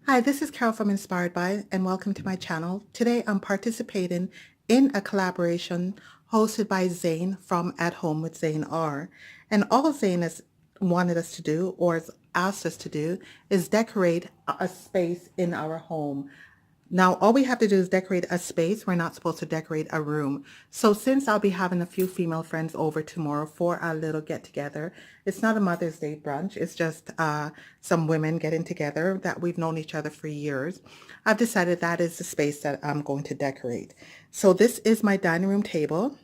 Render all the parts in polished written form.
Hi, this is Carol from Inspiredby, and welcome to my channel. Today I'm participating in a collaboration hosted by Zane from AtHomeWithZane R. And all Zane has wanted us to do, or has asked us to do, is decorate a space in our home. Now, all we have to do is decorate a space. We're not supposed to decorate a room. So since I'll be having a few female friends over tomorrow for our little get together, it's not a Mother's Day brunch. It's just some women getting together that we've known each other for years. I've decided that is the space that I'm going to decorate. So this is my dining room table,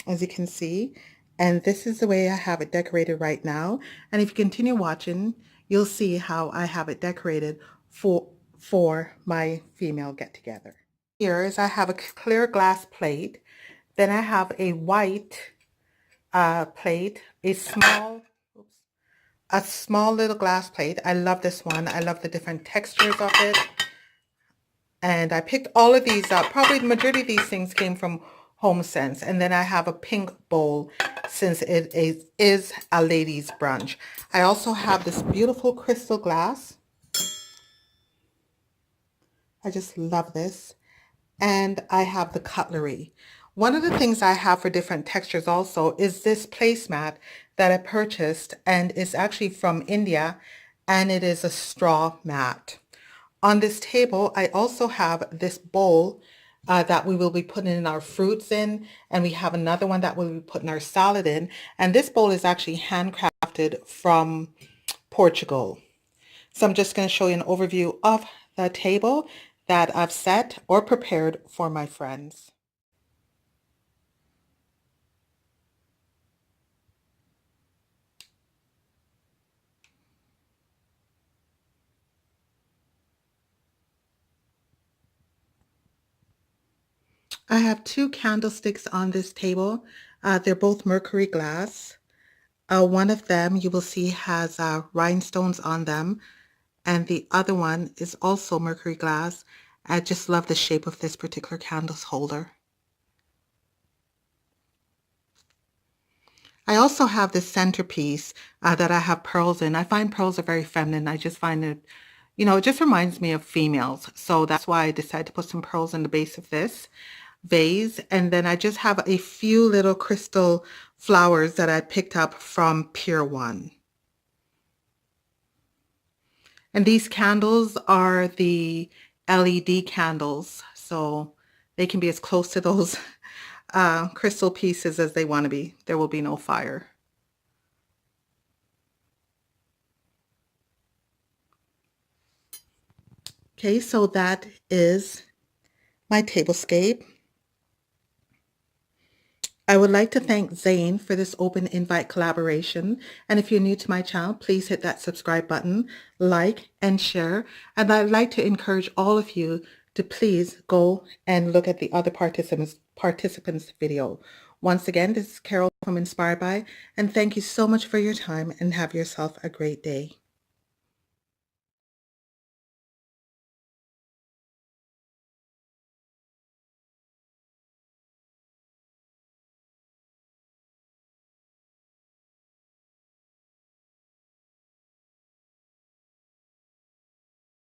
as you can see. And this is the way I have it decorated right now. And if you continue watching, you'll see how I have it decorated for my female get-together. Here is I have a clear glass plate. Then I have a white plate, a small little glass plate. I love this one. I love the different textures of it. And I picked all of these up. Probably the majority of these things came from HomeSense. And then I have a pink bowl since it is a ladies' brunch. I also have this beautiful crystal glass. I just love this. And I have the cutlery. One of the things I have for different textures also is this placemat that I purchased, and it's actually from India, and it is a straw mat. On this table, I also have this bowl that we will be putting in our fruits in, and we have another one that we'll be putting our salad in. And this bowl is actually handcrafted from Portugal. So I'm just going to show you an overview of the table that I've set or prepared for my friends. I have two candlesticks on this table. They're both mercury glass. One of them you will see has rhinestones on them, and the other one is also mercury glass. I just love the shape of this particular candle holder. I also have this centerpiece that I have pearls in. I find pearls are very feminine. I just find it, it just reminds me of females. So that's why I decided to put some pearls in the base of this vase. And then I just have a few little crystal flowers that I picked up from Pier 1. And these candles are the LED candles, so they can be as close to those crystal pieces as they want to be. There will be no fire. Okay, so that is my tablescape. I would like to thank Zane for this open invite collaboration. And if you're new to my channel, please hit that subscribe button, like, and share. And I'd like to encourage all of you to please go and look at the other participants' video. Once again, this is Carol from Inspiredby, and thank you so much for your time, and have yourself a great day.